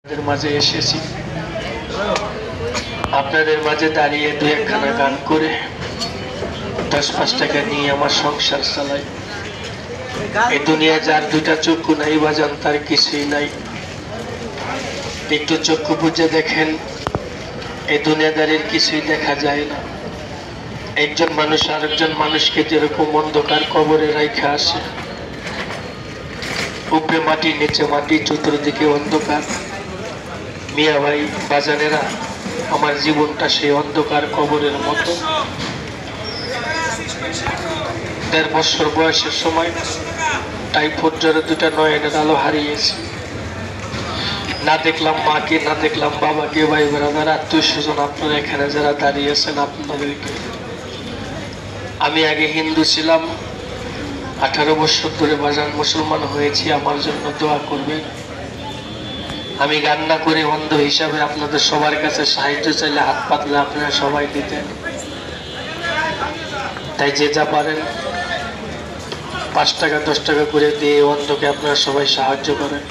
মাঝে এসেছি, আপনাদের মাঝে দাঁড়িয়ে দু একখানা গান করে 10-5 টাকা নিয়ে আমার সংসার চালাই। এই দুনিয়া যার দুইটা চক্ষু নাই বাজান তার কিছুই নাই। একটু চক্ষু বুঝে দেখেন, এই দুনিয়াদারির কিছুই দেখা যায় না। একজন মানুষ আরেকজন মানুষকে যেরকম অন্ধকার কবরে রাইখা আসে, উপরে মাটি নিচে মাটি, চতুর্দিকে অন্ধকার। মিয়া ভাই বাজানেরা, আমার জীবনটা সেই অন্ধকার কবরের মতো। 1.5 বছর বয়সের সময় টাইফয়েড জ্বরে দুটা নয়নের আলো হারিয়েছি। না দেখলাম মাকে, না দেখলাম বাবাকে, ভাই ব্রাদার আত্মীয় স্বজন আপনারা এখানে যারা দাঁড়িয়ে আছেন আপনাদেরকে। আমি আগে হিন্দু ছিলাম, 18 বছর ধরে বাজান মুসলমান হয়েছি, আমার জন্য দোয়া করবেন। আমি গান না করে অন্ধ হিসাবে আপনাদের সবার কাছে সাহায্য চাইলে হাত পাতলে আপনারা সবাই দিতেন। তাই যে যা পারেন 5 টাকা 10 টাকা করে দিয়ে অন্ধকে আপনারা সবাই সাহায্য করেন।